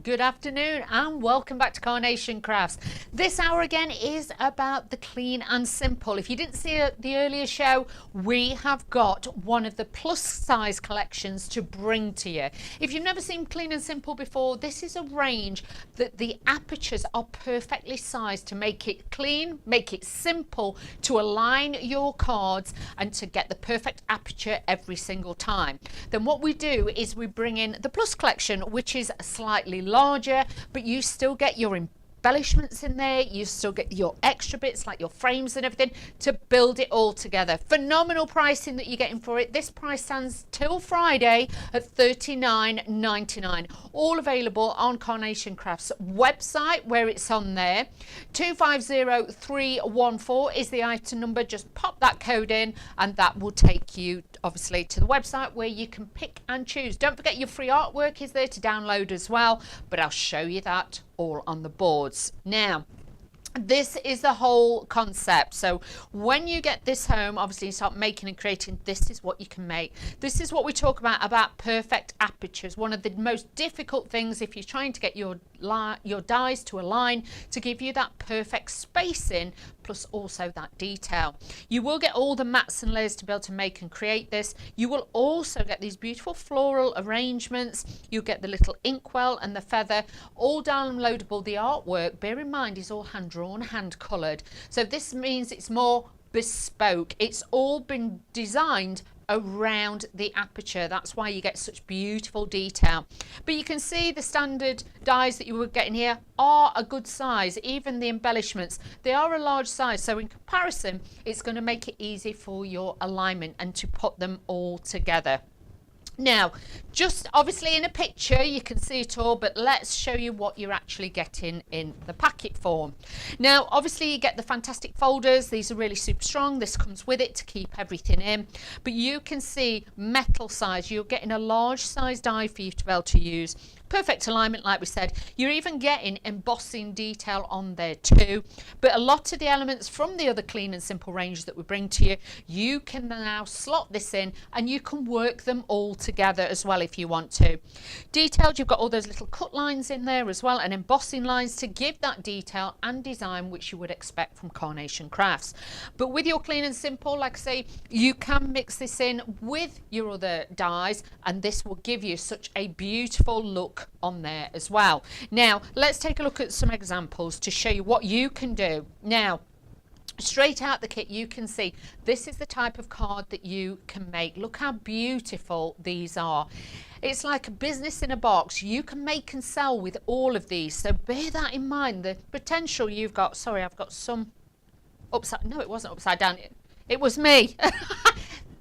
Good afternoon and welcome back to Carnation Crafts. This hour again is about the clean and simple. If you didn't see the earlier show, we have got one of the plus size collections to bring to you. If you've never seen clean and simple before, this is a range that the apertures are perfectly sized to make it clean, make it simple to align your cards and to get the perfect aperture every single time. Then what we do is we bring in the plus collection, which is slightly larger, but you still get your embellishments in there, you still get your extra bits like your frames and everything to build it all together. Phenomenal pricing that you're getting for it. This price stands till Friday at $39.99. All available on Carnation Crafts website, where it's on there. 250314 is the item number. Just pop that code in and that will take you obviously to the website where you can pick and choose. Don't forget your free artwork is there to download as well, but I'll show you that all on the boards. Now, this is the whole concept. So when you get this home, obviously you start making and creating, this is what you can make. This is what we talk about perfect apertures. One of the most difficult things if you're trying to get your dies to align to give you that perfect spacing plus also that detail. You will get all the mats and layers to be able to make and create this. You will also get these beautiful floral arrangements. You'll get the little inkwell and the feather, all downloadable. The artwork, bear in mind, is all hand drawn, hand coloured. So this means it's more bespoke. It's all been designed around the aperture. That's why you get such beautiful detail. But you can see the standard dies that you were getting here are a good size. Even the embellishments, they are a large size, so in comparison it's going to make it easy for your alignment and to put them all together. Now, just obviously in a picture you can see it all, but let's show you what you're actually getting in the packet form. Now, obviously you get the fantastic folders. These are really super strong. This comes with it to keep everything in, but you can see metal size. You're getting a large size die for you to be able to use. Perfect alignment, like we said. You're even getting embossing detail on there too. But a lot of the elements from the other clean and simple range that we bring to you, you can now slot this in and you can work them all together as well if you want to. Detailed, you've got all those little cut lines in there as well and embossing lines to give that detail and design which you would expect from Carnation Crafts. But with your clean and simple, like I say, you can mix this in with your other dies and this will give you such a beautiful look on there as well. Now let's take a look at some examples to show you what you can do. Now, straight out the kit you can see this is the type of card that you can make. Look how beautiful these are. It's like a business in a box. You can make and sell with all of these, so bear that in mind, the potential you've got. Sorry, I've got some upside, no, it wasn't upside down, it was me.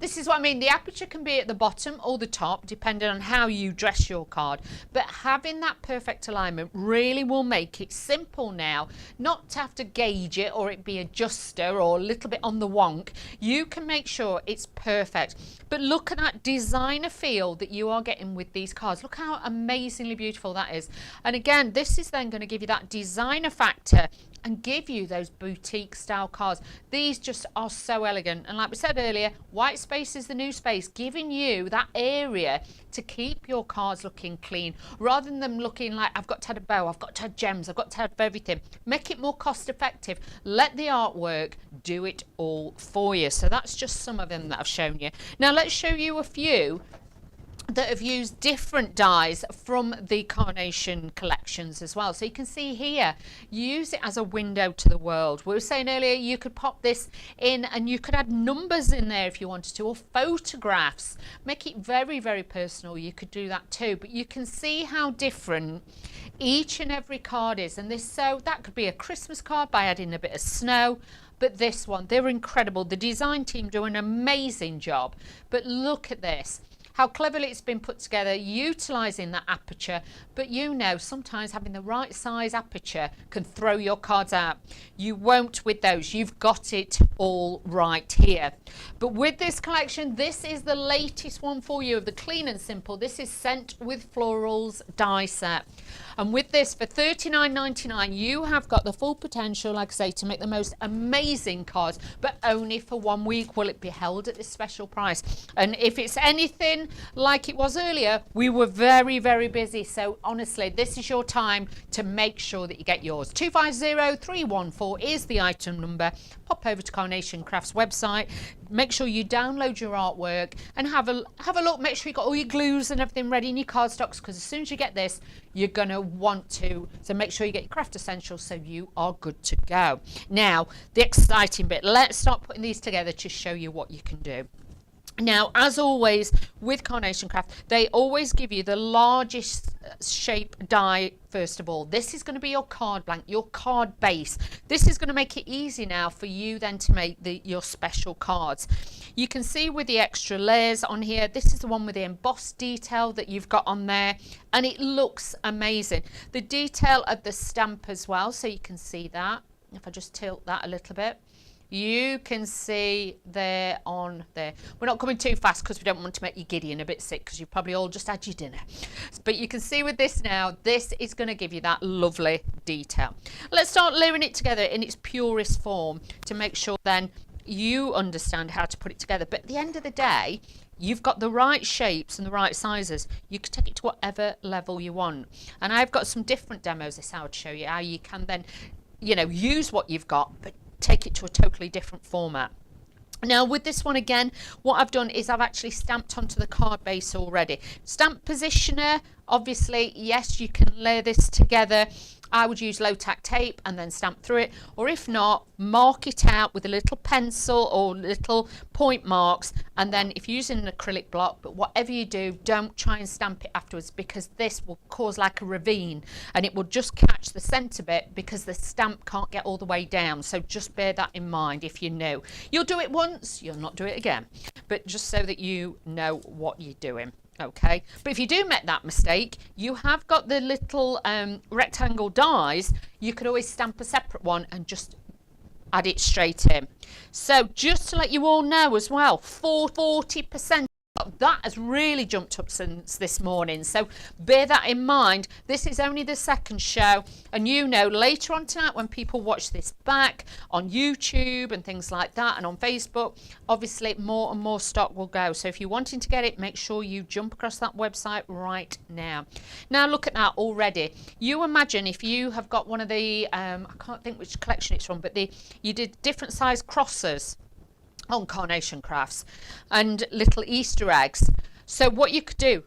This is what I mean. The aperture can be at the bottom or the top, depending on how you dress your card. But having that perfect alignment really will make it simple now, not to have to gauge it or it be adjuster or a little bit on the wonk. You can make sure it's perfect. But look at that designer feel that you are getting with these cards. Look how amazingly beautiful that is. And again, this is then going to give you that designer factor and give you those boutique style cards. These just are so elegant, and like we said earlier, white space is the new space, giving you that area to keep your cards looking clean rather than them looking like I've got to have a bow, I've got to have gems, I've got to have everything. Make it more cost effective. Let the artwork do it all for you. So that's just some of them that I've shown you. Now let's show you a few that have used different dies from the Carnation collections as well. So you can see here, use it as a window to the world. We were saying earlier you could pop this in and you could add numbers in there if you wanted to, or photographs. Make it very, very personal. You could do that too, but you can see how different each and every card is. And this, so that could be a Christmas card by adding a bit of snow. But this one, they're incredible. The design team do an amazing job. But look at this. How cleverly it's been put together, utilising that aperture. But you know, sometimes having the right size aperture can throw your cards out. You won't with those. You've got it all right here. But with this collection, this is the latest one for you of the clean and simple. This is Scent with Florals die set. And with this, for $39.99, you have got the full potential, like I say, to make the most amazing cards, but only for 1 week will it be held at this special price. And if it's anything again, like it was earlier, we were very, very busy. So honestly, this is your time to make sure that you get yours. 250314 is the item number. Pop over to Carnation Crafts website. Make sure you download your artwork and have a look. Make sure you got all your glues and everything ready in your cardstocks, because as soon as you get this, you're going to want to. So make sure you get your craft essentials so you are good to go. Now, the exciting bit. Let's start putting these together to show you what you can do. Now, as always with Carnation Craft, they always give you the largest shape die first of all. This is going to be your card blank, your card base. This is going to make it easy now for you then to make your special cards. You can see with the extra layers on here, this is the one with the embossed detail that you've got on there, and it looks amazing. The detail of the stamp as well, so you can see that. If I just tilt that a little bit, you can see there on there. We're not coming too fast because we don't want to make you giddy and a bit sick, because you've probably all just had your dinner. But you can see with this now, this is going to give you that lovely detail. Let's start layering it together in its purest form to make sure then you understand how to put it together. But at the end of the day, you've got the right shapes and the right sizes. You can take it to whatever level you want. And I've got some different demos this hour to show you how you can then, you know, use what you've got, but take it to a totally different format. Now with this one again, what I've done is I've actually stamped onto the card base already. Stamp positioner, obviously, yes, you can layer this together. I would use low tack tape and then stamp through it, or if not, mark it out with a little pencil or little point marks, and then if you're using an acrylic block, but whatever you do, don't try and stamp it afterwards, because this will cause like a ravine and it will just catch the centre bit because the stamp can't get all the way down. So just bear that in mind if you know. You'll do it once, you'll not do it again, but just so that you know what you're doing. Okay, but if you do make that mistake, you have got the little rectangle dies. You could always stamp a separate one and just add it straight in. So just to let you all know as well, 40%. That has really jumped up since this morning, so bear that in mind. This is only the second show, and you know, later on tonight when people watch this back on YouTube and things like that, and on Facebook, obviously more and more stock will go. So if you're wanting to get it, make sure you jump across that website right now. Now look at that already. You imagine if you have got one of the I can't think which collection it's from, but you did different size crosses on Carnation Crafts and little Easter eggs. So what you could do,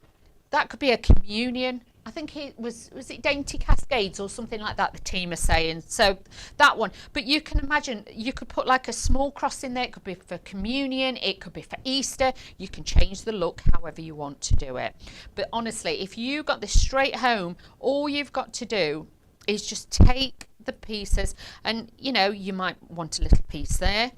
that could be a communion. I think it was it Dainty Cascades or something like that, the team are saying. So that one, but you can imagine you could put like a small cross in there. It could be for communion, it could be for Easter. You can change the look however you want to do it. But honestly, if you got this straight home, all you've got to do is just take the pieces, and you know, you might want a little piece there.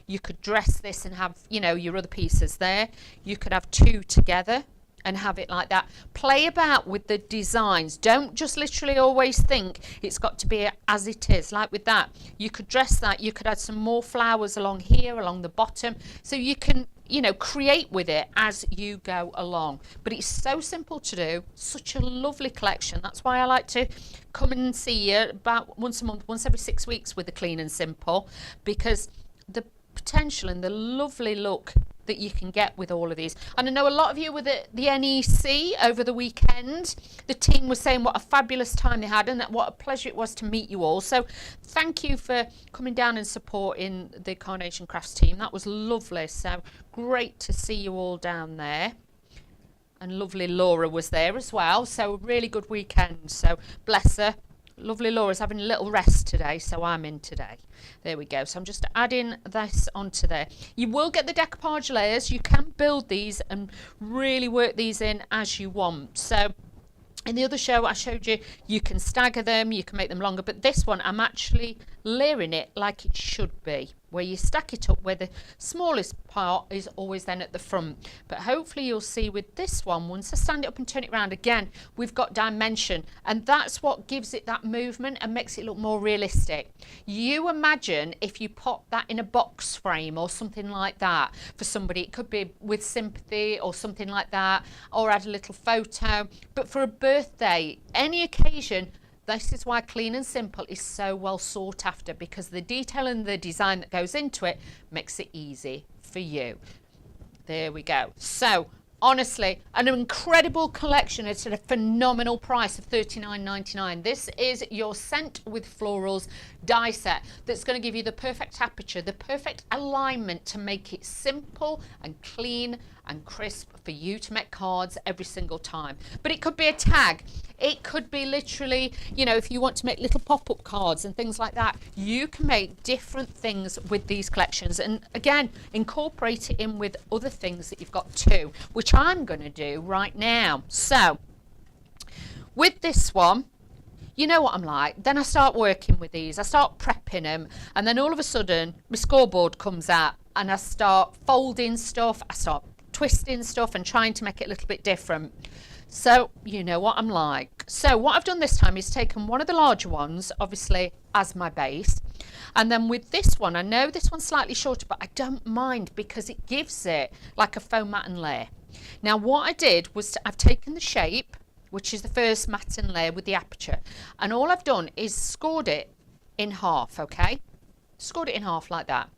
You could dress this and have, you know, your other pieces there. You could have two together and have it like that. Play about with the designs. Don't just literally always think it's got to be as it is. Like with that, you could dress that. You could add some more flowers along here, along the bottom. So you can, you know, create with it as you go along. But it's so simple to do. Such a lovely collection. That's why I like to come and see you about once a month, once every 6 weeks with the Clean and Simple, because the potential and the lovely look that you can get with all of these. And I know a lot of you were at the NEC over the weekend. The team was saying what a fabulous time they had and that what a pleasure it was to meet you all. So thank you for coming down and supporting the Carnation Crafts team. That was lovely. So great to see you all down there. And lovely Laura was there as well. So really good weekend. So bless her. Lovely Laura's having a little rest today, so I'm in today. There we go. So I'm just adding this onto there. You will get the decoupage layers. You can build these and really work these in as you want. So in the other show I showed you, you can stagger them, you can make them longer, but this one I'm actually layering it like it should be, where you stack it up where the smallest part is always then at the front. But hopefully you'll see with this one, once I stand it up and turn it around again, we've got dimension, and that's what gives it that movement and makes it look more realistic. You imagine if you pop that in a box frame or something like that for somebody, it could be with sympathy or something like that, or add a little photo. But for a birthday, any occasion, this is why Clean and Simple is so well sought after, because the detail and the design that goes into it makes it easy for you. There we go. So Honestly, an incredible collection. It's at a phenomenal price of $39.99. This is your Scent with Florals die set that's going to give you the perfect aperture, the perfect alignment to make it simple and clean and crisp for you to make cards every single time. But it could be a tag. It could be literally, you know, if you want to make little pop-up cards and things like that, you can make different things with these collections. And again, incorporate it in with other things that you've got too, which I'm going to do right now. So with this one, you know what I'm like. Then I start working with these. I start prepping them. And then all of a sudden, my scoreboard comes out and I start folding stuff. I start twisting stuff and trying to make it a little bit different. So you know what I'm like. So what I've done this time is taken one of the larger ones, obviously, as my base. And then with this one, I know this one's slightly shorter, but I don't mind because it gives it like a faux matten layer. Now what I did was I've taken the shape, which is the first matten layer with the aperture, and all I've done is scored it in half, okay? Scored it in half like that.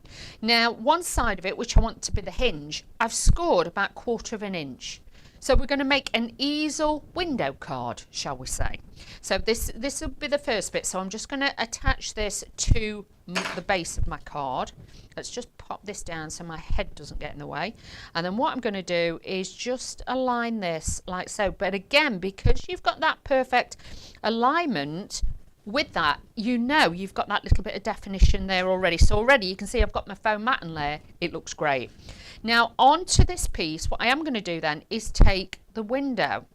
Now one side of it, which I want to be the hinge, I've scored about 1/4 of an inch. So we're going to make an easel window card, shall we say. So this will be the first bit. So I'm just going to attach this to the base of my card. Let's just pop this down so my head doesn't get in the way. And then what I'm going to do is just align this like so. But again, because you've got that perfect alignment with that, you know you've got that little bit of definition there already. So already you can see I've got my faux matten layer. It looks great. Now onto this piece, what I am going to do then is take the window,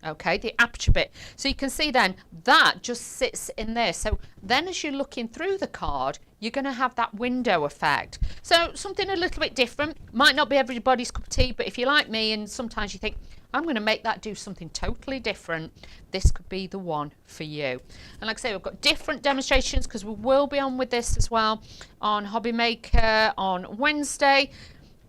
okay, the aperture bit. So you can see then that just sits in there. So then as you're looking through the card, you're going to have that window effect. So something a little bit different. Might not be everybody's cup of tea, but if you're like me and sometimes you think, I'm going to make that do something totally different, this could be the one for you. And like I say, we've got different demonstrations because we will be on with this as well on Hobby Maker on Wednesday.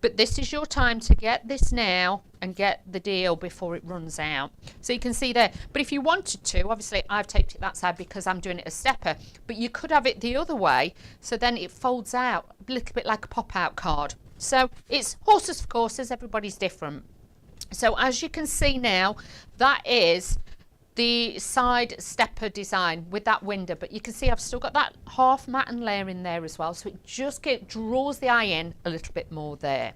But this is your time to get this now and get the deal before it runs out. So you can see there. But if you wanted to, obviously I've taped it that side because I'm doing it as stepper, but you could have it the other way. So then it folds out a little bit like a pop-out card. So it's horses for courses, everybody's different. So as you can see now, that is the side stepper design with that window, but you can see I've still got that half matten layer in there as well, so it just draws the eye in a little bit more there.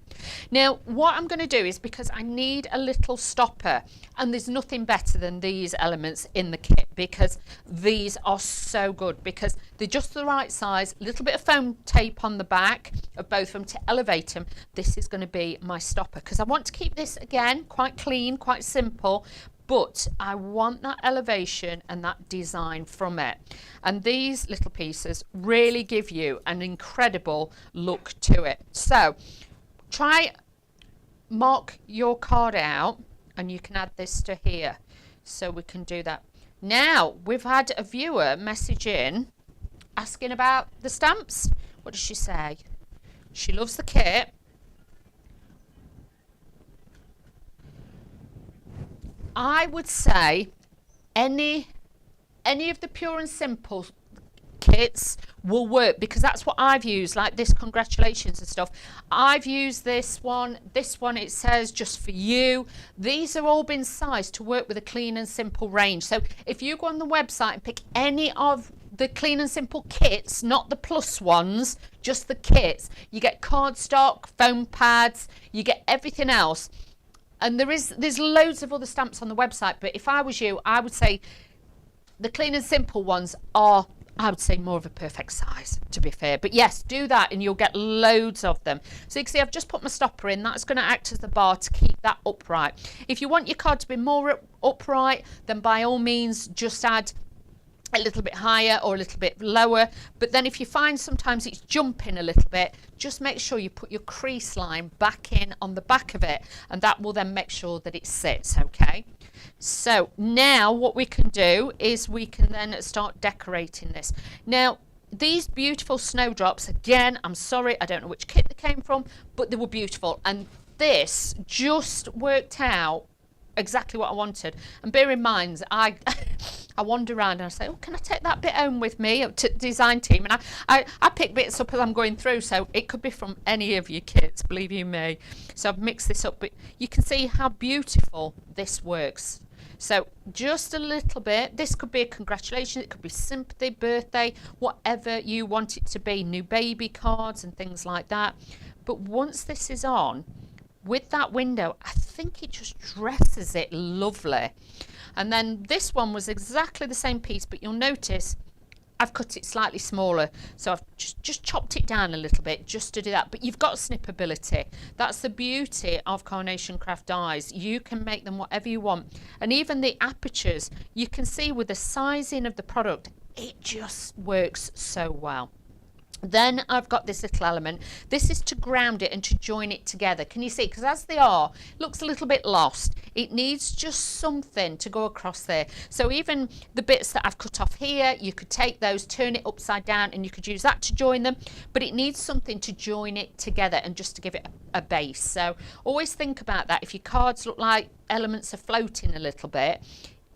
Now what I'm going to do is, because I need a little stopper, and there's nothing better than these elements in the kit because these are so good because they're just the right size, a little bit of foam tape on the back of both of them to elevate them. This is going to be my stopper because I want to keep this again quite clean, quite simple, but I want that elevation and that design from it. And these little pieces really give you an incredible look to it. So try mark your card out and you can add this to here. So we can do that. Now we've had a viewer message in asking about the stamps. What does she say? She loves the kit. I would say any of the Pure and Simple kits will work because that's what I've used, like this congratulations and stuff. I've used this one it says just for you. These are all been sized to work with a clean and simple range. So if you go on the website and pick any of the clean and simple kits, not the plus ones, just the kits, you get cardstock, foam pads, you get everything else. And there's loads of other stamps on the website, but if I was you, I would say the clean and simple ones are, I would say, more of a perfect size, to be fair. But yes, do that and you'll get loads of them. So you can see I've just put my stopper in. That's going to act as the bar to keep that upright. If you want your card to be more upright, then by all means just add a little bit higher or a little bit lower. But then if you find sometimes it's jumping a little bit, just make sure you put your crease line back in on the back of it, and that will then make sure that it sits, okay? So now what we can do is we can then start decorating this. Now these beautiful snowdrops, again, I'm sorry, I don't know which kit they came from, but they were beautiful, and this just worked out exactly what I wanted. And bear in mind, I I wander around and I say, oh, can I take that bit home with me to the design team? And I pick bits up as I'm going through, so it could be from any of your kits, believe you me. So I've mixed this up, but you can see how beautiful this works. So just a little bit. This could be a congratulations, it could be sympathy, birthday, whatever you want it to be, new baby cards and things like that. But once this is on, with that window, I think it just dresses it lovely. And then this one was exactly the same piece, but you'll notice I've cut it slightly smaller, so I've just chopped it down a little bit just to do that. But you've got snippability. That's the beauty of Carnation Craft dies. You can make them whatever you want. And even the apertures, you can see with the sizing of the product, it just works so well. Then I've got this little element. This is to ground it and to join it together. Can you see? Because as they are, it looks a little bit lost. It needs just something to go across there. So even the bits that I've cut off here, you could take those, turn it upside down, and you could use that to join them. But it needs something to join it together and just to give it a base. So always think about that. If your cards look like elements are floating a little bit,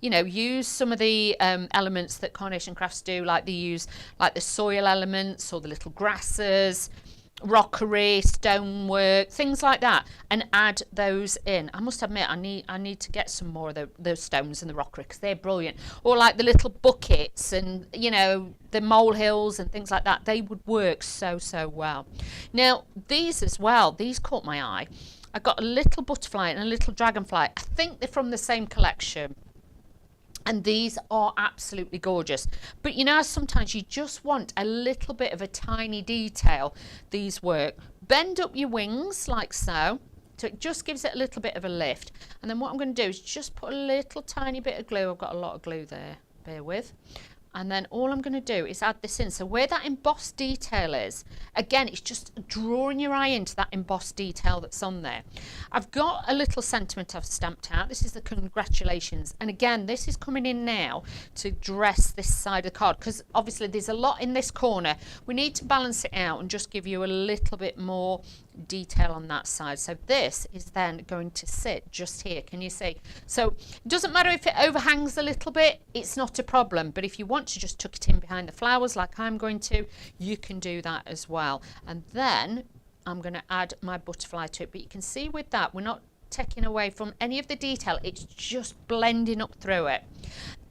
you know, use some of the elements that Carnation Crafts do, like they use like the soil elements or the little grasses, rockery, stonework, things like that, and add those in. I must admit, I need to get some more of those stones and the rockery because they're brilliant. Or like the little buckets and, you know, the molehills and things like that. They would work so well. Now, these as well, these caught my eye. I got a little butterfly and a little dragonfly. I think they're from the same collection. And these are absolutely gorgeous. But you know, sometimes you just want a little bit of a tiny detail. These work. Bend up your wings like so. So it just gives it a little bit of a lift. And then what I'm going to do is just put a little tiny bit of glue. I've got a lot of glue there. Bear with. And then all I'm going to do is add this in. So where that embossed detail is, again, it's just drawing your eye into that embossed detail that's on there. I've got a little sentiment I've stamped out. This is the congratulations. And again, this is coming in now to dress this side of the card, because obviously there's a lot in this corner. We need to balance it out and just give you a little bit more detail on that side. So this is then going to sit just here. Can you see? So it doesn't matter if it overhangs a little bit, it's not a problem. But if you want to just tuck it in behind the flowers like I'm going to, you can do that as well. And then I'm going to add my butterfly to it. But you can see with that, we're not taking away from any of the detail, it's just blending up through it.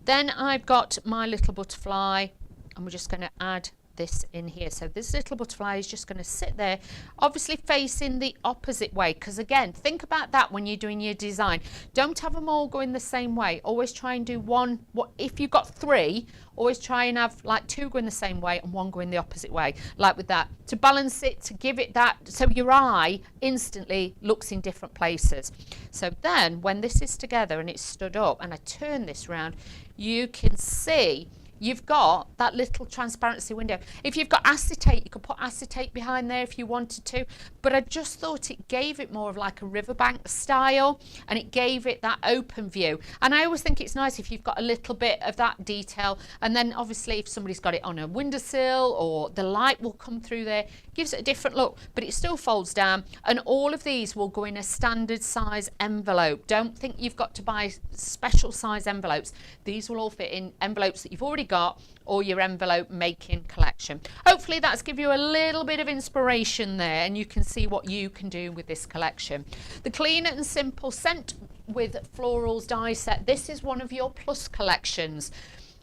Then I've got my little butterfly and we're just going to add this in here. So this little butterfly is just going to sit there, obviously facing the opposite way, because again, think about that when you're doing your design. Don't have them all going the same way. Always try and do one. If you've got three, always try and have like two going the same way and one going the opposite way, like with that, to balance it, to give it that, so your eye instantly looks in different places. So then when this is together and it's stood up and I turn this round, you can see you've got that little transparency window. If you've got acetate, you could put acetate behind there if you wanted to, but I just thought it gave it more of like a riverbank style and it gave it that open view. And I always think it's nice if you've got a little bit of that detail, and then obviously if somebody's got it on a windowsill or the light will come through there, gives it a different look, but it still folds down. And all of these will go in a standard size envelope. Don't think you've got to buy special size envelopes. These will all fit in envelopes that you've already got or your envelope making collection. Hopefully that's give you a little bit of inspiration there and you can see what you can do with this collection. The Clean and Simple Scent with Florals die set. This is one of your plus collections.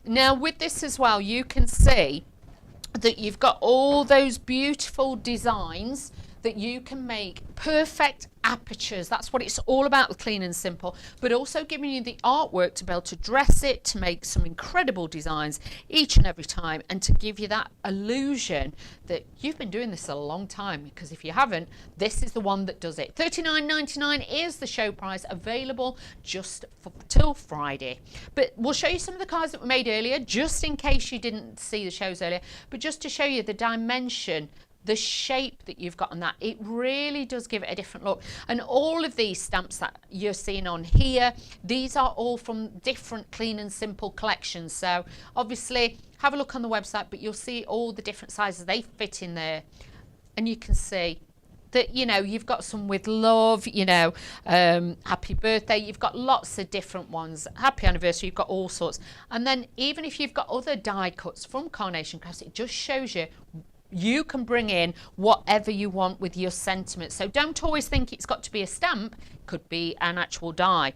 Now with this as well, you can see that you've got all those beautiful designs that you can make perfect apertures. That's what it's all about with Clean and Simple, but also giving you the artwork to be able to dress it, to make some incredible designs each and every time, and to give you that illusion that you've been doing this a long time, because if you haven't, this is the one that does it. $39.99 is the show price, available just till Friday. But we'll show you some of the cards that were made earlier, just in case you didn't see the shows earlier, but just to show you the dimension, the shape that you've got on that. It really does give it a different look. And all of these stamps that you're seeing on here, these are all from different Clean and Simple collections. So obviously have a look on the website, but you'll see all the different sizes they fit in there. And you can see that, you know, you've got some with love, you know, happy birthday, you've got lots of different ones, happy anniversary, you've got all sorts. And then even if you've got other die cuts from Carnation Crafts, it just shows you you can bring in whatever you want with your sentiments. So don't always think it's got to be a stamp, it could be an actual die.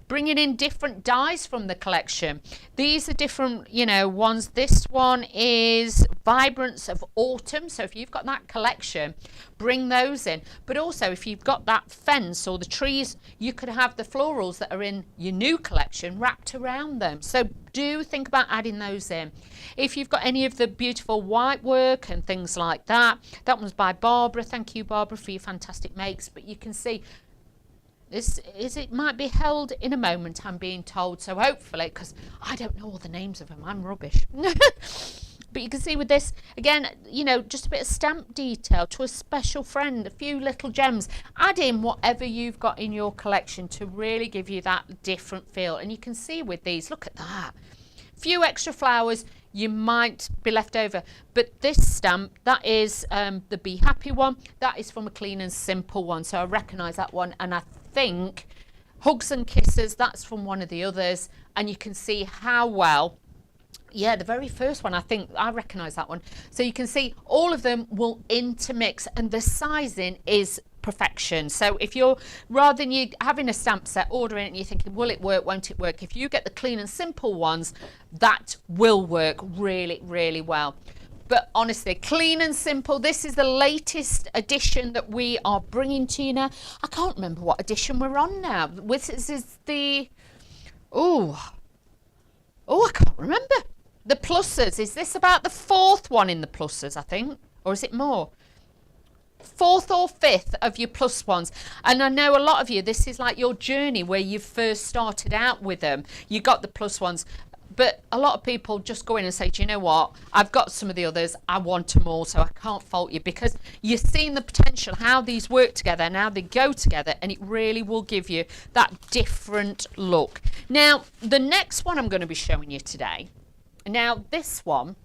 Bringing in different dies from the collection. These are different, you know, ones. This one is Vibrance of Autumn. So if you've got that collection, bring those in. But also if you've got that fence or the trees, you could have the florals that are in your new collection wrapped around them. So do think about adding those in. If you've got any of the beautiful white work and things like that, that one's by Barbara. Thank you, Barbara, for your fantastic makes. But you can see it might be held in a moment, I'm being told, so hopefully, because I don't know all the names of them, I'm rubbish. But you can see with this, again, you know, just a bit of stamp detail to a special friend, a few little gems. Add in whatever you've got in your collection to really give you that different feel. And you can see with these, look at that, few extra flowers you might be left over, but this stamp, that is the Be Happy one, that is from a Clean and Simple one, so I recognise that one. And I think Hugs and Kisses, that's from one of the others, and you can see how well, yeah, the very first one, I think I recognise that one. So you can see all of them will intermix, and the sizing is perfection. So if you're, rather than you having a stamp set, ordering it and you're thinking, will it work, won't it work, if you get the Clean and Simple ones, that will work really, really well. But honestly, Clean and Simple, this is the latest edition that we are bringing to you now. I can't remember what edition we're on now. This is the, I can't remember. The pluses, is this about the 4th one in the pluses, I think? Or is it more? 4th or 5th of your plus ones. And I know a lot of you, this is like your journey where you first started out with them. You got the plus ones. But a lot of people just go in and say, do you know what? I've got some of the others. I want them all. So I can't fault you, because you're seeing the potential, how these work together and how they go together. And it really will give you that different look. Now, the next one I'm going to be showing you today. Now, this one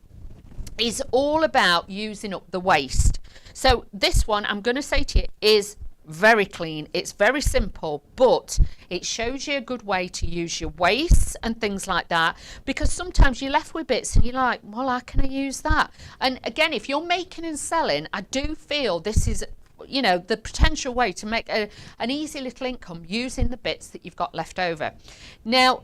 is all about using up the waste. So this one, I'm going to say to you, is very clean. It's very simple, but it shows you a good way to use your waste and things like that, because sometimes you're left with bits and you're like, well, how can I use that? And again, if you're making and selling, I do feel this is, you know, the potential way to make an easy little income using the bits that you've got left over. Now,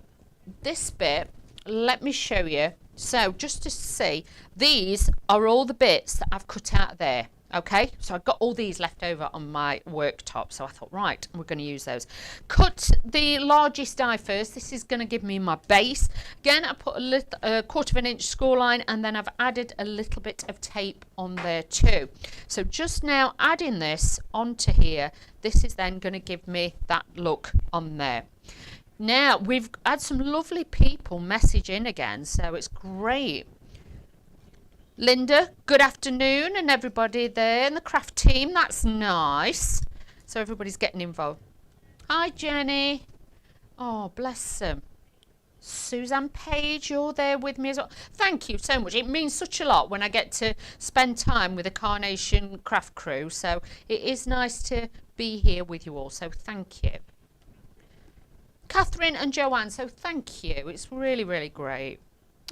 this bit, let me show you. So just to see, these are all the bits that I've cut out of there. Okay, so I've got all these left over on my worktop, so I thought, right, we're going to use those. Cut the largest die first. This is going to give me my base. Again, I put a 1/4 of an inch score line, and then I've added a little bit of tape on there too. So just now adding this onto here, this is then going to give me that look on there. Now, we've had some lovely people message in again, so it's great. Linda, good afternoon, and everybody there in the craft team. That's nice. So everybody's getting involved. Hi, Jenny. Oh, bless them. Suzanne Page, you're there with me as well. Thank you so much. It means such a lot when I get to spend time with the Carnation Craft crew. So it is nice to be here with you all. So thank you. Catherine and Joanne, so thank you. It's really, really great.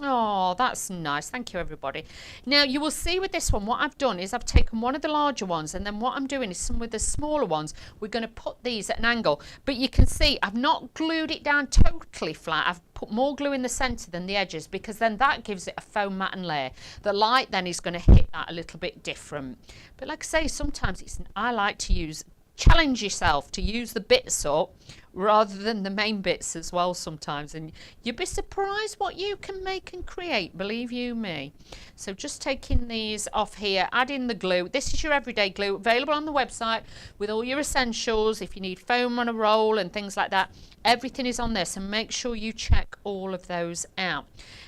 Oh, that's nice. Thank you, everybody. Now, you will see with this one, what I've done is I've taken one of the larger ones, and then what I'm doing is some of the smaller ones, we're going to put these at an angle. But you can see I've not glued it down totally flat. I've put more glue in the centre than the edges, because then that gives it a foam matten layer. The light then is going to hit that a little bit different. But like I say, sometimes I like to challenge yourself to use the bits up rather than the main bits as well sometimes, and you'll be surprised what you can make and create, believe you me. So just taking these off here, adding the glue. This is your everyday glue, available on the website with all your essentials. If you need foam on a roll and things like that, everything is on there, so make sure you check all of those out.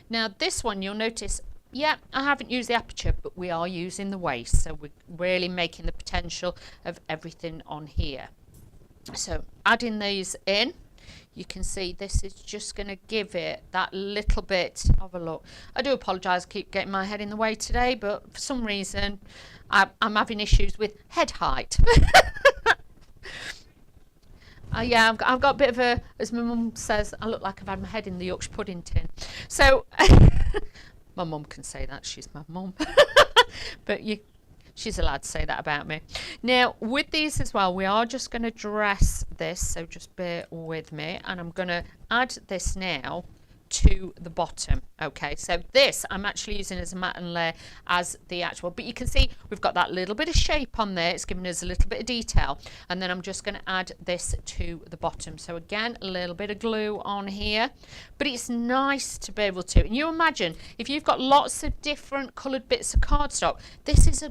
Now this one, you'll notice, yeah, I haven't used the aperture, but we are using the waste, so we're really making the potential of everything on here. So adding these in, you can see this is just going to give it that little bit of a look. I do apologise, I keep getting my head in the way today, but for some reason I'm having issues with head height. Yeah, I've got a bit of a, as my mum says, I look like I've had my head in the Yorkshire pudding tin. So my mum can say that, she's my mum. But she's allowed to say that about me. Now with these as well, we are just going to dress this, so just bear with me, and I'm going to add this now to the bottom. Okay, so this I'm actually using as a matte and layer as the actual, but you can see we've got that little bit of shape on there, it's giving us a little bit of detail, and then I'm just going to add this to the bottom. So again, a little bit of glue on here, but it's nice to be able to, and you imagine if you've got lots of different coloured bits of cardstock, this is a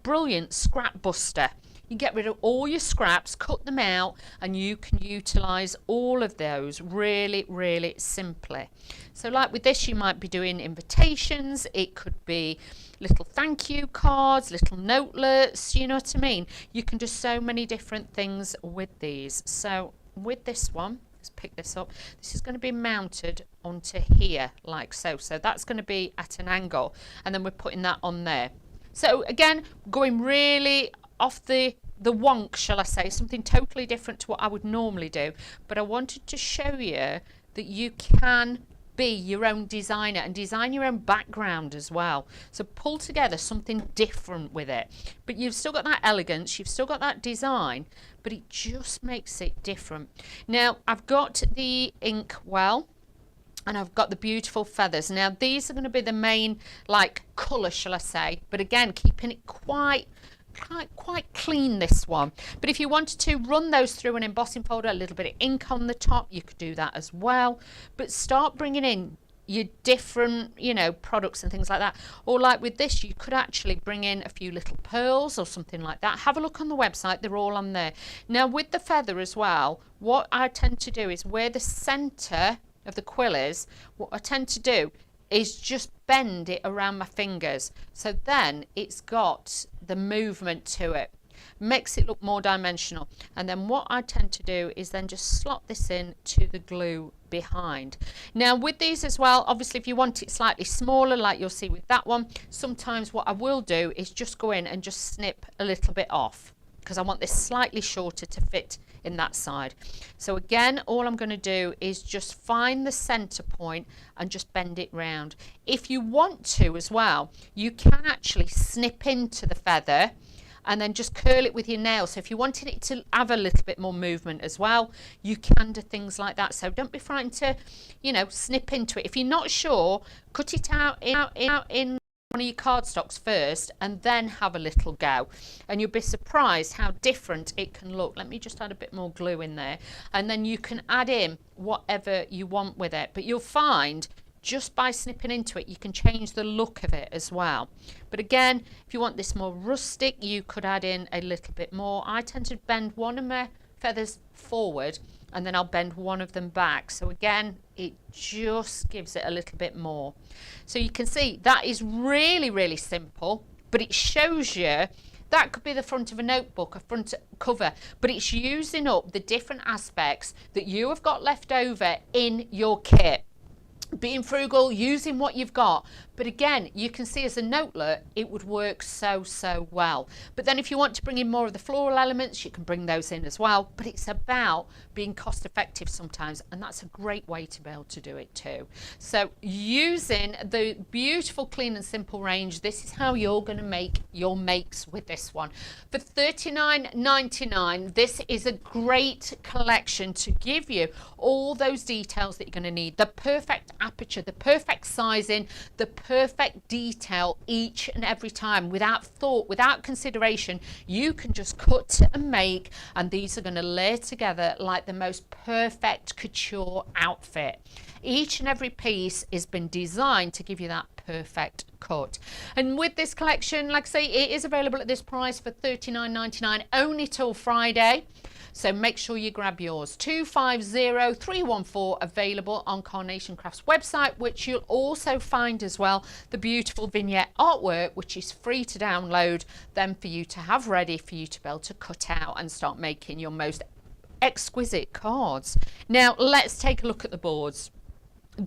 brilliant scrap buster. You get rid of all your scraps, cut them out, and you can utilise all of those really, really simply. So like with this, you might be doing invitations, it could be little thank you cards, little notelets, you know what I mean? You can do so many different things with these. So with this one, let's pick this up, this is going to be mounted onto here like so. So that's going to be at an angle, and then we're putting that on there. So again, going really off the wonk, shall I say, something totally different to what I would normally do, but I wanted to show you that you can be your own designer and design your own background as well. So pull together something different with it, but you've still got that elegance, you've still got that design, but it just makes it different. Now I've got the ink well, and I've got the beautiful feathers. Now these are going to be the main like colour, shall I say, but again keeping it quite clean, this one. But if you wanted to run those through an embossing folder, a little bit of ink on the top, you could do that as well. But start bringing in your different, you know, products and things like that. Or like with this, you could actually bring in a few little pearls or something like that. Have a look on the website, they're all on there. Now with the feather as well, what I tend to do is where the centre of the quill is, what I tend to do is just bend it around my fingers, so then it's got the movement to it, makes it look more dimensional. And then what I tend to do is then just slot this in to the glue behind. Now with these as well, obviously if you want it slightly smaller like you'll see with that one, sometimes what I will do is just go in and just snip a little bit off, because I want this slightly shorter to fit in that side. So again, all I'm going to do is just find the center point and just bend it round. If you want to as well, you can actually snip into the feather and then just curl it with your nail. So if you wanted it to have a little bit more movement as well, you can do things like that. So don't be frightened to, you know, snip into it. If you're not sure, cut it out in one of your cardstocks first and then have a little go, and you'll be surprised how different it can look. Let me just add a bit more glue in there, and then you can add in whatever you want with it. But you'll find just by snipping into it, you can change the look of it as well. But again, if you want this more rustic, you could add in a little bit more. I tend to bend one of my feathers forward and then I'll bend one of them back. So again, it just gives it a little bit more. So you can see that is really, really simple, but it shows you that could be the front of a notebook, a front cover, but it's using up the different aspects that you have got left over in your kit. Being frugal, using what you've got. But again, you can see as a notelet, it would work so, so well. But then if you want to bring in more of the floral elements, you can bring those in as well. But it's about being cost effective sometimes, and that's a great way to be able to do it too. So using the beautiful clean and simple range, this is how you're going to make your makes with this one. For $39.99, this is a great collection to give you all those details that you're going to need. The perfect aperture, the perfect sizing, the perfect detail each and every time, without thought, without consideration. You can just cut and make, and these are going to layer together like the most perfect couture outfit. Each and every piece has been designed to give you that perfect cut. And with this collection, like I say, it is available at this price for $39.99 only till Friday. So make sure you grab yours. 250314 available on Carnation Crafts website, which you'll also find as well the beautiful vignette artwork, which is free to download, then for you to have ready for you to be able to cut out and start making your most exquisite cards. Now let's take a look at the boards.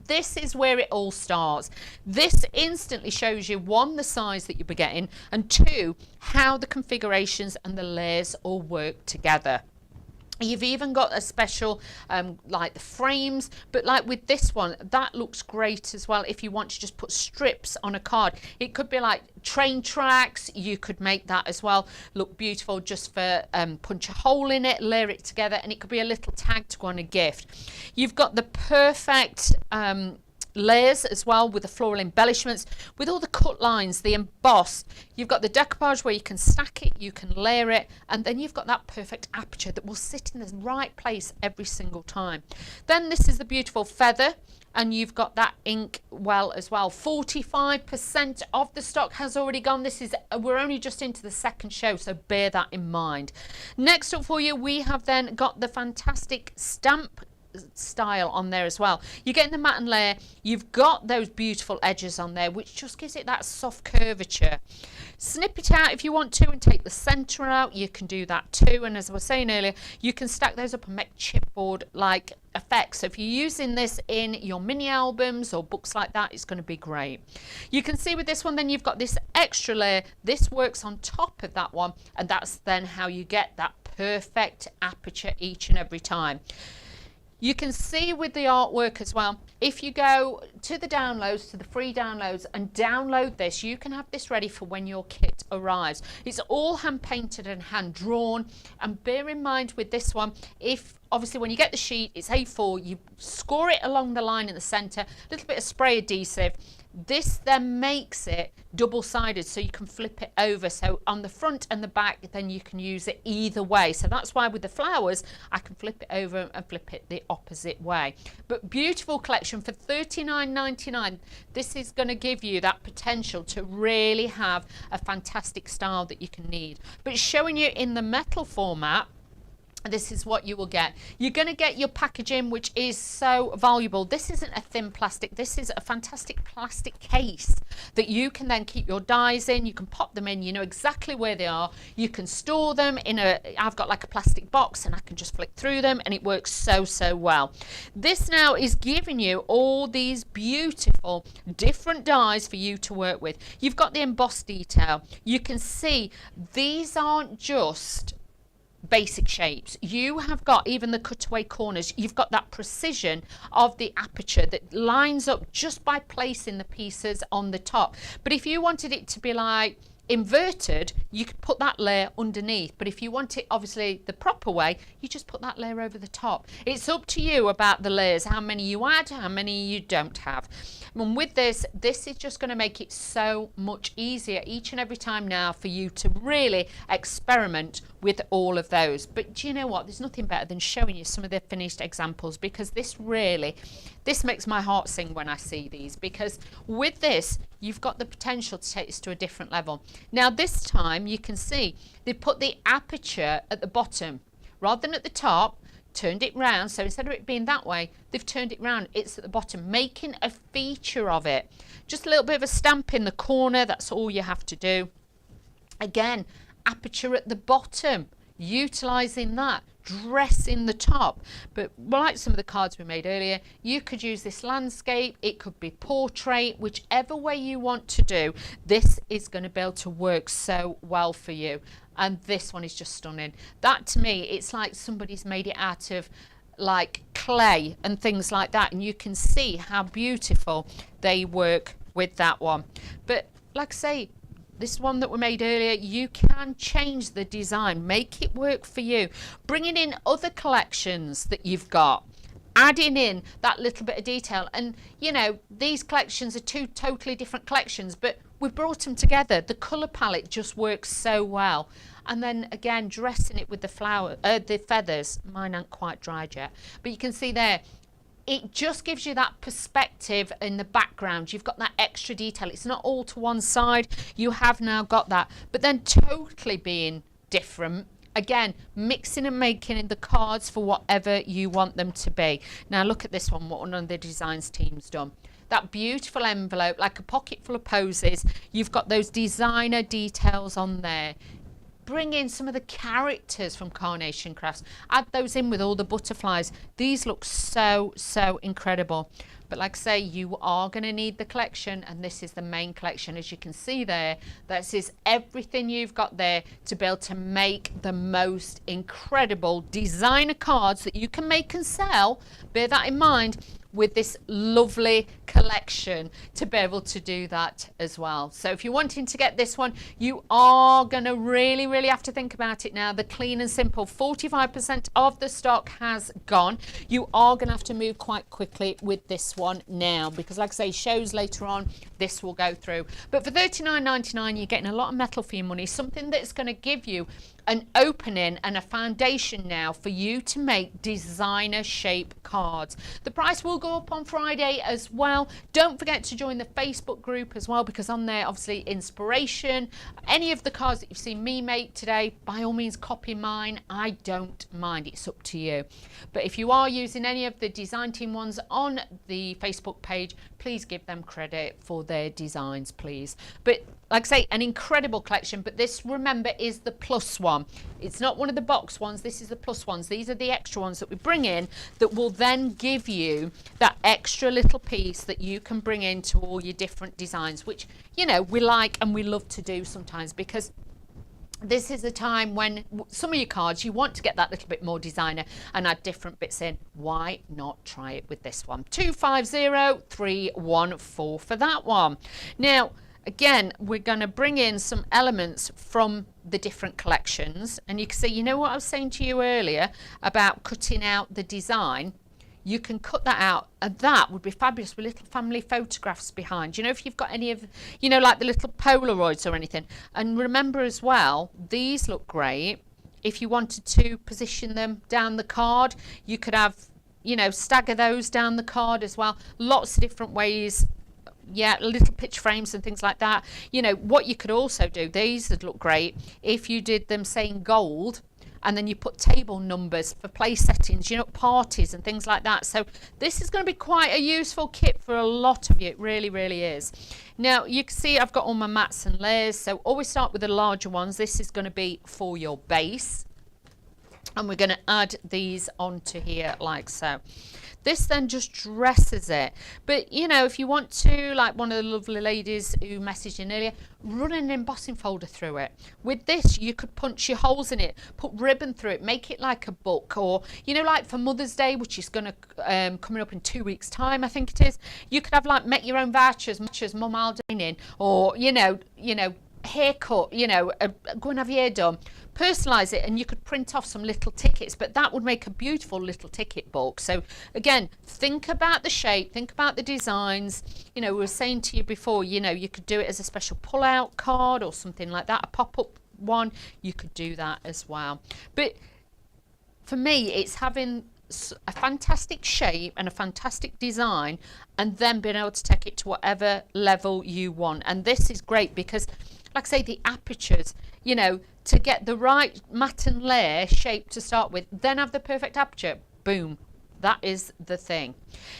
This is where it all starts. This instantly shows you, one, the size that you'll be getting, and two, how the configurations and the layers all work together. You've even got a special like the frames, but like with this one, that looks great as well if you want to just put strips on a card. It could be like train tracks. You could make that as well look beautiful, just for punch a hole in it, layer it together, and it could be a little tag to go on a gift. You've got the perfect layers as well, with the floral embellishments, with all the cut lines, the embossed. You've got the decoupage where you can stack it, you can layer it, and then you've got that perfect aperture that will sit in the right place every single time. Then this is the beautiful feather, and you've got that ink well as well. 45% of the stock has already gone. This is, we're only just into the second show, so bear that in mind. Next up for you, we have then got the fantastic stamp style on there as well. You're getting the matte and layer. You've got those beautiful edges on there, which just gives it that soft curvature. Snip it out if you want to and take the center out. You can do that too. And as I was saying earlier, you can stack those up and make chipboard like effects. So if you're using this in your mini albums or books like that, it's going to be great. You can see with this one, then you've got this extra layer. This works on top of that one, and that's then how you get that perfect aperture each and every time. You can see with the artwork as well, if you go to the downloads, to the free downloads, and download this, you can have this ready for when your kit arrives. It's all hand painted and hand drawn. And bear in mind with this one, if obviously when you get the sheet, it's A4, you score it along the line in the center, a little bit of spray adhesive. This then makes it double-sided, so you can flip it over. So on the front and the back, then you can use it either way. So that's why with the flowers, I can flip it over and flip it the opposite way. But beautiful collection for $39.99. This is going to give you that potential to really have a fantastic style that you can need. But showing you in the metal format, this is what you will get. You're going to get your packaging, which is so valuable. This isn't a thin plastic. This is a fantastic plastic case that you can then keep your dies in. You can pop them in. You know exactly where they are. You can store them in a, I've got like a plastic box, and I can just flick through them, and it works so, so well. This now is giving you all these beautiful different dies for you to work with. You've got the embossed detail. You can see these aren't just basic shapes. You have got even the cutaway corners. You've got that precision of the aperture that lines up just by placing the pieces on the top. But if you wanted it to be like inverted, you could put that layer underneath. But if you want it obviously the proper way, you just put that layer over the top. It's up to you about the layers, how many you add, how many you don't have. And with this is just going to make it so much easier each and every time now for you to really experiment with all of those. But do you know what? There's nothing better than showing you some of the finished examples, because this makes my heart sing when I see these, because with this, you've got the potential to take this to a different level. Now this time you can see they put the aperture at the bottom rather than at the top, turned it round. So instead of it being that way, they've turned it round. It's at the bottom, making a feature of it. Just a little bit of a stamp in the corner. That's all you have to do. Again, aperture at the bottom, utilizing that, dressing the top. But like some of the cards we made earlier, you could use this landscape, it could be portrait, whichever way you want to do. This is going to be able to work so well for you. And this one is just stunning. That to me, it's like somebody's made it out of like clay and things like that, and you can see how beautiful they work with that one. But like I say, this one that we made earlier, you can change the design, make it work for you, bringing in other collections that you've got, adding in that little bit of detail. And you know, these collections are two totally different collections, but we've brought them together. The colour palette just works so well. And then again, dressing it with the feathers. Mine aren't quite dried yet, but you can see there, it just gives you that perspective in the background. You've got that extra detail. It's not all to one side. You have now got that, but then totally being different. Again, mixing and making the cards for whatever you want them to be. Now look at this one, what one of the designs team's done. That beautiful envelope, like a pocket full of posies. You've got those designer details on there. bring in some of the characters from Carnation Crafts, add those in with all the butterflies. These look so incredible. But like I say, you are going to need the collection, and this is the main collection. As you can see there, this is everything you've got there to be able to make the most incredible designer cards that you can make and sell. Bear that in mind with this lovely collection to be able to do that as well. So if you're wanting to get this one, you are going to really have to think about it now. The clean and simple, 45% of the stock has gone. You are going to have to move quite quickly with this one now, because like I say, shows later on, this will go through. But for $39.99, you're getting a lot of metal for your money, something that's going to give you an opening and a foundation now for you to make designer shape cards. The price will go up on Friday as well. Don't forget to join the Facebook group as well, because on there, obviously, inspiration, any of the cards that you've seen me make today, by all means copy mine. I don't mind, it's up to you. But if you are using any of the design team ones on the Facebook page, please give them credit for their designs, please. But like I say, an incredible collection, but this, remember, is the plus one. It's not one of the box ones. This is the plus ones. These are the extra ones that we bring in that will then give you that extra little piece that you can bring into all your different designs, which, you know, we like and we love to do sometimes, because this is a time when some of your cards, you want to get that little bit more designer and add different bits in. Why not try it with this one? 250314 for that one. Now, again, we're going to bring in some elements from the different collections. And you can see, you know what I was saying to you earlier about cutting out the design? You can cut that out, and that would be fabulous with little family photographs behind. You know, if you've got any of, you know, like the little Polaroids or anything. And remember as well, these look great. If you wanted to position them down the card, you could have, you know, stagger those down the card as well. Lots of different ways. Yeah, little pitch frames and things like that. You know, what you could also do, these would look great if you did them saying gold, and then you put table numbers for place settings, you know, parties and things like that. So this is going to be quite a useful kit for a lot of you. It really is. Now, you can see I've got all my mats and layers. So always start with the larger ones. This is going to be for your base. And we're going to add these onto here like so. This then just dresses it. But, you know, if you want to, like one of the lovely ladies who messaged in earlier, run an embossing folder through it. With this, you could punch your holes in it, put ribbon through it, make it like a book. Or, you know, like for Mother's Day, which is going to coming up in 2 weeks' time, I think it is. You could have like make your own vouchers, much as Mum I'll dining, or, you know, haircut, you know, go and have your hair done. Personalize it, and you could print off some little tickets, but that would make a beautiful little ticket book. So again, think about the shape, think about the designs. You know, we were saying to you before, you know, you could do it as a special pull-out card or something like that, a pop-up one. You could do that as well. But for me, it's having a fantastic shape and a fantastic design, and then being able to take it to whatever level you want. And this is great because, like I say, the apertures, you know, to get the right matte and layer shape to start with, then have the perfect aperture. Boom. That is the thing.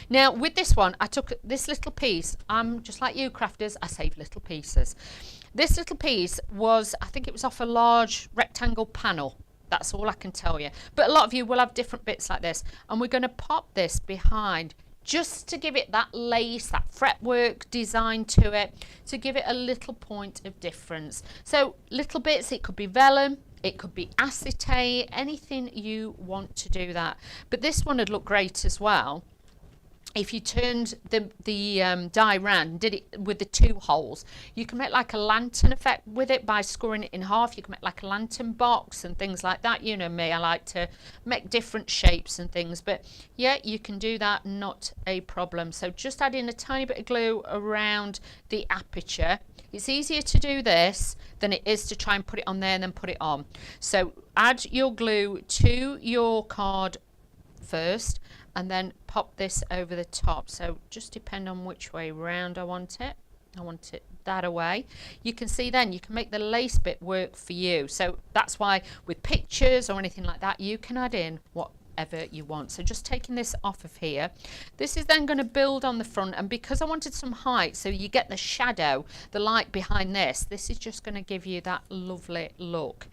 Now, with this one, I took this little piece. I'm just like you, crafters. I save little pieces. This little piece was, I think it was off a large rectangle panel. That's all I can tell you. But a lot of you will have different bits like this. And we're going to pop this behind, just to give it that lace, that fretwork design to it, to give it a little point of difference. So little bits, it could be vellum, it could be acetate, anything you want to do that. But this one would look great as well if you turned the die round and did it with the 2 holes. You can make like a lantern effect with it by scoring it in half. You can make like a lantern box and things like that. You know me, I like to make different shapes and things, but yeah, you can do that, not a problem. So just add in a tiny bit of glue around the aperture. It's easier to do this than it is to try and put it on there and then put it on. So add your glue to your card first, and then pop this over the top. So just depend on which way round I want it. I want it that away. You can see then you can make the lace bit work for you. So that's why with pictures or anything like that, you can add in whatever you want. So just taking this off of here, this is then going to build on the front, and because I wanted some height so you get the shadow, the light behind this is just going to give you that lovely look.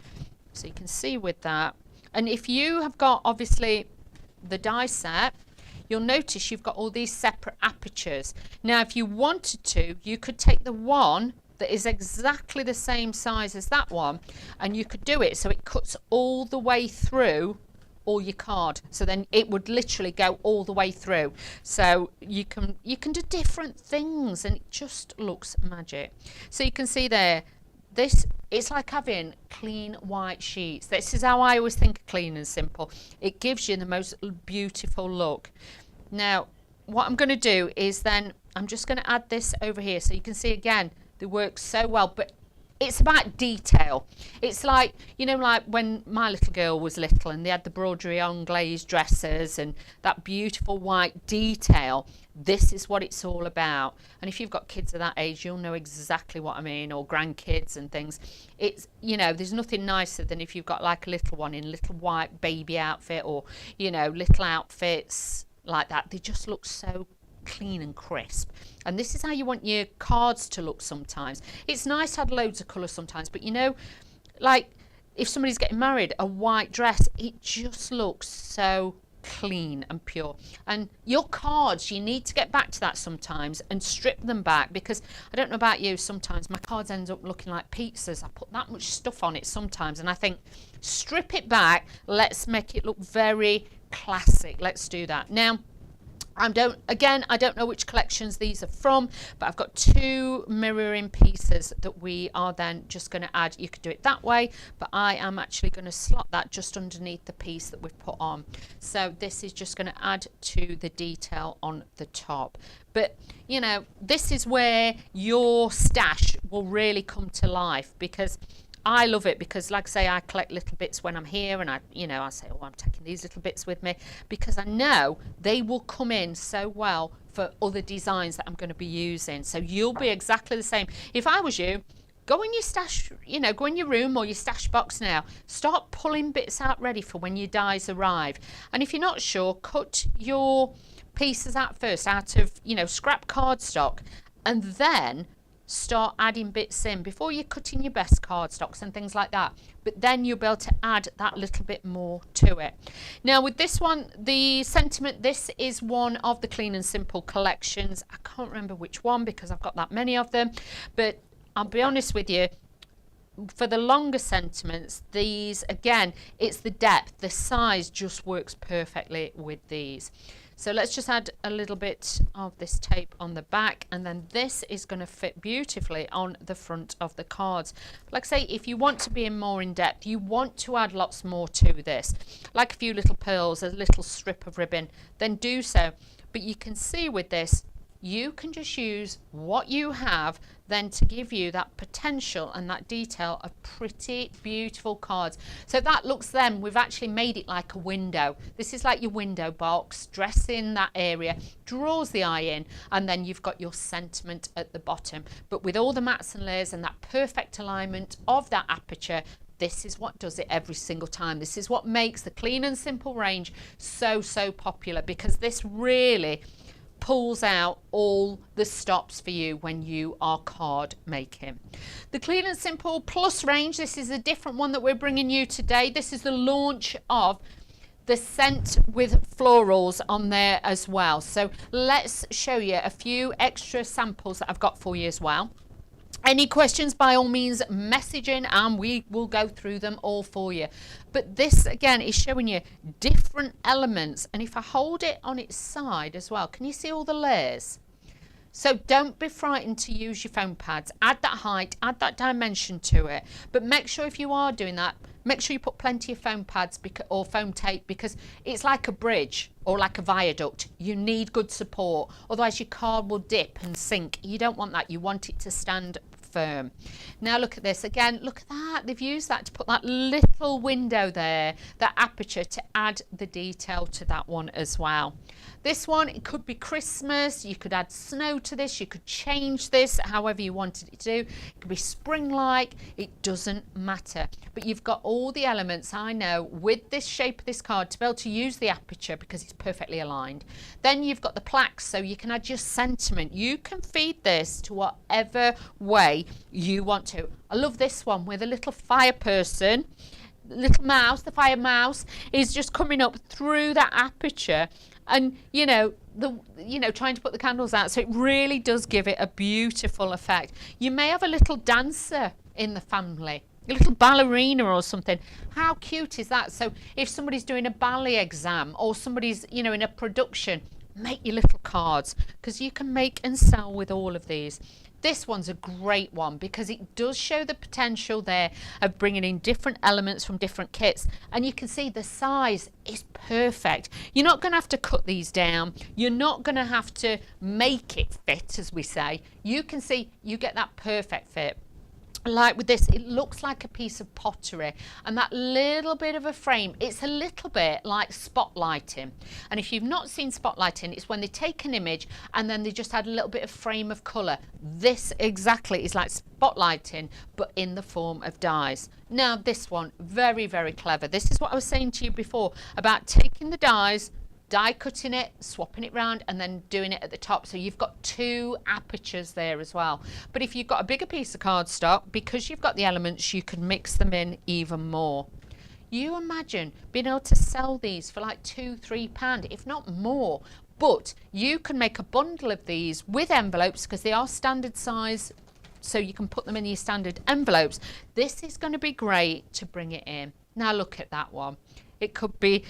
So you can see with that, and if you have got obviously the die set, you'll notice you've got all these separate apertures. Now if you wanted to, you could take the one that is exactly the same size as that one, and you could do it so it cuts all the way through all your card, so then it would literally go all the way through. So you can do different things and it just looks magic. So you can see there, this, it's like having clean white sheets. This is how I always think of clean and simple. It gives you the most beautiful look. Now what I'm going to do is then I'm just going to add this over here, so you can see again they work so well, but it's about detail. It's like, you know, like when my little girl was little and they had the broderie on glazed dresses and that beautiful white detail. This is what it's all about. And if you've got kids of that age, you'll know exactly what I mean, or grandkids and things. It's, you know, there's nothing nicer than if you've got like a little one in a little white baby outfit, or, you know, little outfits like that. They just look so clean and crisp, and this is how you want your cards to look sometimes. It's nice to have loads of colour sometimes, but you know, like if somebody's getting married, a white dress, it just looks so clean and pure. And your cards, you need to get back to that sometimes and strip them back, because I don't know about you, sometimes my cards end up looking like pizzas. I put that much stuff on it sometimes, and I think strip it back, let's make it look very classic. Let's do that. Now I don't know which collections these are from, but I've got two mirroring pieces that we are then just going to add. You could do it that way, but I am actually going to slot that just underneath the piece that we've put on. So this is just going to add to the detail on the top. But you know, this is where your stash will really come to life, because I love it, because like I say, I collect little bits when I'm here, and I say, oh, I'm taking these little bits with me, because I know they will come in so well for other designs that I'm going to be using. So you'll be exactly the same. If I was you, go in your stash, you know, go in your room or your stash box now, start pulling bits out ready for when your dies arrive. And if you're not sure, cut your pieces out first out of, you know, scrap cardstock, and then start adding bits in before you're cutting your best cardstocks and things like that. But then you'll be able to add that little bit more to it. Now with this one, the sentiment, this is one of the Clean and Simple collections. I can't remember which one because I've got that many of them, but I'll be honest with you, for the longer sentiments, these, again, it's the depth, the size just works perfectly with these. So let's just add a little bit of this tape on the back, and then this is going to fit beautifully on the front of the cards. Like I say, if you want to be more in depth, you want to add lots more to this, like a few little pearls, a little strip of ribbon, then do so. But you can see with this, you can just use what you have then to give you that potential and that detail of pretty beautiful cards. So that looks then, we've actually made it like a window. This is like your window box, dress in that area, draws the eye in, and then you've got your sentiment at the bottom. But with all the mats and layers and that perfect alignment of that aperture, this is what does it every single time. This is what makes the Clean and Simple range so popular, because this really pulls out all the stops for you when you are card making. The Clean and Simple Plus range, this is a different one that we're bringing you today. This is the launch of the scent with florals on there as well. So let's show you a few extra samples that I've got for you as well. Any questions, by all means, message in and we will go through them all for you. But this, again, is showing you different elements. And if I hold it on its side as well, can you see all the layers? So don't be frightened to use your foam pads. Add that height, add that dimension to it. But make sure if you are doing that, make sure you put plenty of foam pads or foam tape, because it's like a bridge or like a viaduct. You need good support. Otherwise your card will dip and sink. You don't want that. You want it to stand firm. Now look at this again. Look at that. They've used that to put that little little window there, that aperture, to add the detail to that one as well. This one, it could be Christmas, you could add snow to this, you could change this however you wanted it to do. It could be spring-like, it doesn't matter. But you've got all the elements, I know, with this shape of this card to be able to use the aperture because it's perfectly aligned. Then you've got the plaques, so you can add your sentiment. You can feed this to whatever way you want to. I love this one with a little fire person. Little mouse, the fire mouse, is just coming up through that aperture. And trying to put the candles out, so it really does give it a beautiful effect. You may have a little dancer in the family, a little ballerina or something. How cute is that? So if somebody's doing a ballet exam, or somebody's in a production, make your little cards, because you can make and sell with all of these. This one's a great one because it does show the potential there of bringing in different elements from different kits, and you can see the size is perfect. You're not going to have to cut these down, you're not going to have to make it fit, as we say. You can see you get that perfect fit. Like with this, it looks like a piece of pottery, and that little bit of a frame, it's a little bit like spotlighting. And if you've not seen spotlighting, it's when they take an image and then they just add a little bit of frame of colour. This exactly is like spotlighting, but in the form of dies. Now this one, very, very clever. This is what I was saying to you before about taking the dies, die cutting it, swapping it round, and then doing it at the top. So you've got two apertures there as well. But if you've got a bigger piece of cardstock, because you've got the elements, you can mix them in even more. You imagine being able to sell these for like £2–3, if not more. But you can make a bundle of these with envelopes, because they are standard size, so you can put them in your standard envelopes. This is going to be great to bring it in. Now look at that one. It could be,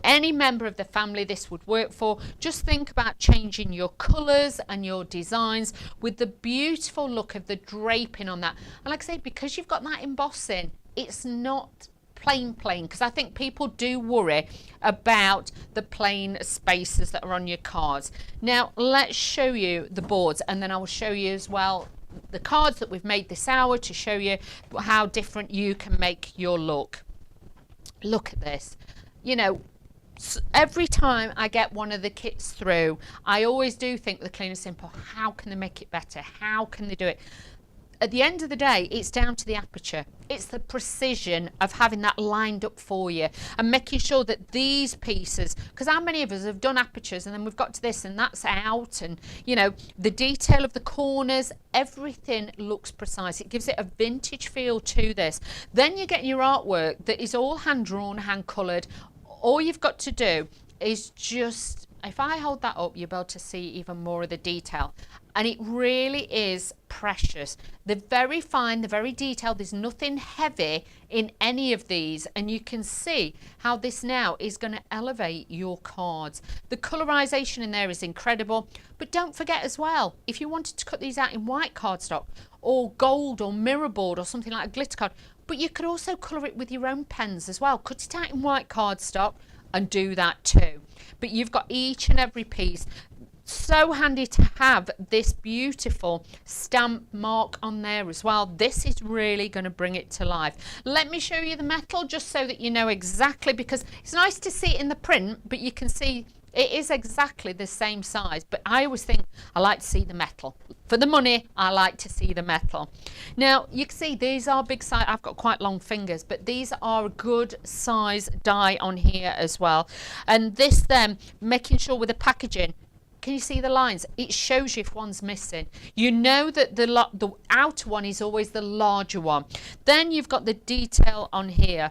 any member of the family this would work for. Just think about changing your colours and your designs with the beautiful look of the draping on that. And like I say, because you've got that embossing, it's not plain, because I think people do worry about the plain spaces that are on your cards. Now, let's show you the boards, and then I will show you as well the cards that we've made this hour to show you how different you can make your look. Look at this. Every time I get one of the kits through, I always do think the Clean and Simple, how can they make it better? How can they do it? At the end of the day, it's down to the aperture. It's the precision of having that lined up for you and making sure that these pieces, because how many of us have done apertures and then we've got to this and that's out, and the detail of the corners, everything looks precise. It gives it a vintage feel to this. Then you get your artwork that is all hand drawn, hand coloured. All you've got to do is just, if I hold that up, you'll be able to see even more of the detail. And it really is precious. They're very fine, they're very detailed. There's nothing heavy in any of these. And you can see how this now is going to elevate your cards. The colorization in there is incredible. But don't forget as well, if you wanted to cut these out in white cardstock or gold or mirror board or something like a glitter card, but you could also colour it with your own pens as well. Cut it out in white cardstock and do that too. But you've got each and every piece. So handy to have this beautiful stamp mark on there as well. This is really going to bring it to life. Let me show you the metal just so that you know exactly, because it's nice to see it in the print, but you can see it is exactly the same size. But I always think I like to see the metal. For the money, I like to see the metal. Now, you can see these are big size. I've got quite long fingers, but these are a good size die on here as well. And this then, making sure with the packaging, can you see the lines? It shows you if one's missing. You know that the outer one is always the larger one. Then you've got the detail on here.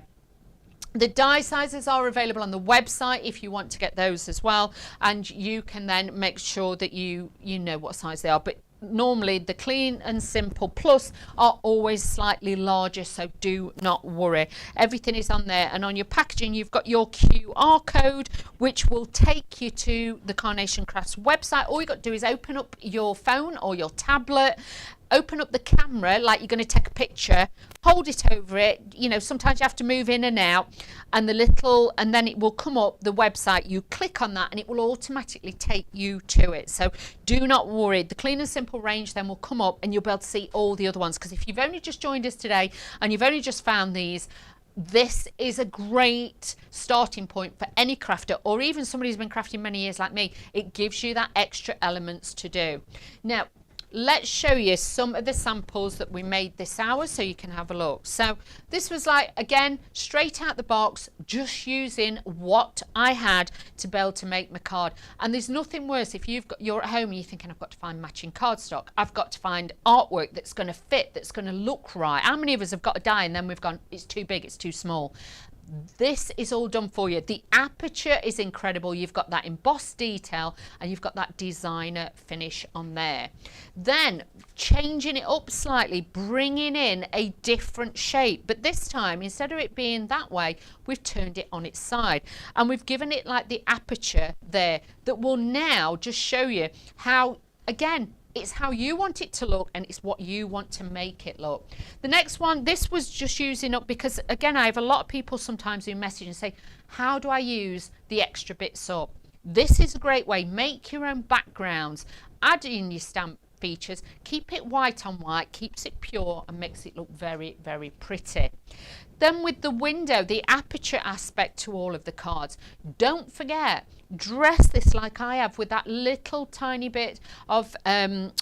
The die sizes are available on the website if you want to get those as well, and you can then make sure that you know what size they are. But normally the Clean and Simple Plus are always slightly larger, so do not worry. Everything is on there, and on your packaging you've got your QR code, which will take you to the Carnation Crafts website. All you've got to do is open up your phone or your tablet, open up the camera like you're going to take a picture, hold it over it. Sometimes you have to move in and out, and then it will come up the website. You click on that and it will automatically take you to it. So do not worry. The Clean and Simple range then will come up and you'll be able to see all the other ones, because if you've only just joined us today and you've only just found these, this is a great starting point for any crafter, or even somebody who's been crafting many years like me. It gives you that extra elements to do. Now, let's show you some of the samples that we made this hour so you can have a look. So this was like, again, straight out the box, just using what I had to be able to make my card. And there's nothing worse if you're at home and you're thinking, I've got to find matching cardstock, I've got to find artwork that's going to fit, that's going to look right. How many of us have got a die and then we've gone, it's too big, it's too small? This is all done for you. The aperture is incredible. You've got that embossed detail and you've got that designer finish on there. Then changing it up slightly, bringing in a different shape, but this time instead of it being that way, we've turned it on its side and we've given it like the aperture there that will now just show you how, again, it's how you want it to look and it's what you want to make it look. The next one, this was just using up because, again, I have a lot of people sometimes who message and say, how do I use the extra bits up? This is a great way. Make your own backgrounds, add in your stamp features, keep it white on white, keeps it pure and makes it look very, very pretty. Then with the window, the aperture aspect to all of the cards, don't forget, dress this like I have with that little tiny bit of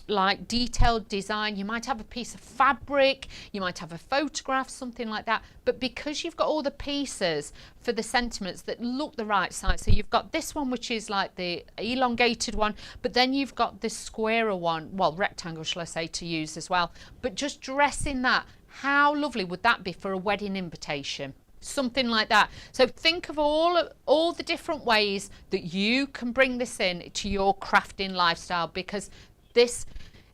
like detailed design. You might have a piece of fabric, you might have a photograph, something like that, but because you've got all the pieces for the sentiments that look the right size, so you've got this one which is like the elongated one, but then you've got this squarer one, well, rectangle shall I say, to use as well, but just dressing that, how lovely would that be for a wedding invitation? Something like that. So think of all the different ways that you can bring this in to your crafting lifestyle, because this,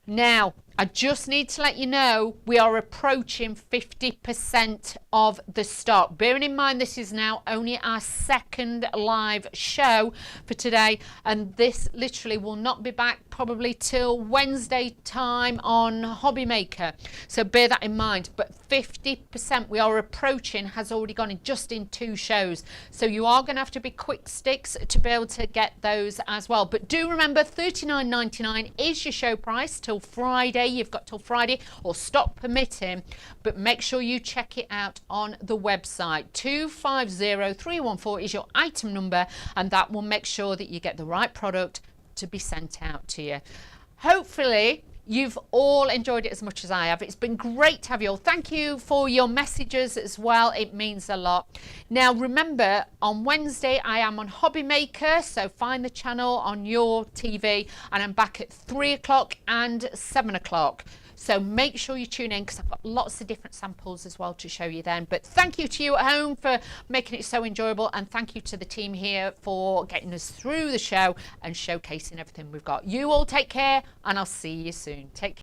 now I just need to let you know we are approaching 50% of the stock. Bearing in mind this is now only our second live show for today, and this literally will not be back probably till Wednesday time on Hobby Maker, so bear that in mind. But 50% we are approaching has already gone in just in 2 shows, so you are going to have to be quick sticks to be able to get those as well. But do remember, $39.99 is your show price till Friday. You've got till Friday, or stock permitting, but make sure you check it out on the website. 250314 is your item number, and that will make sure that you get the right product to be sent out to you. Hopefully you've all enjoyed it as much as I have. It's been great to have you all. Thank you for your messages as well. It means a lot. Now remember, on Wednesday I am on Hobby Maker, so find the channel on your TV, and I'm back at 3 o'clock and 7 o'clock. So make sure you tune in because I've got lots of different samples as well to show you then. But thank you to you at home for making it so enjoyable, and thank you to the team here for getting us through the show and showcasing everything we've got. You all take care, and I'll see you soon. Take care.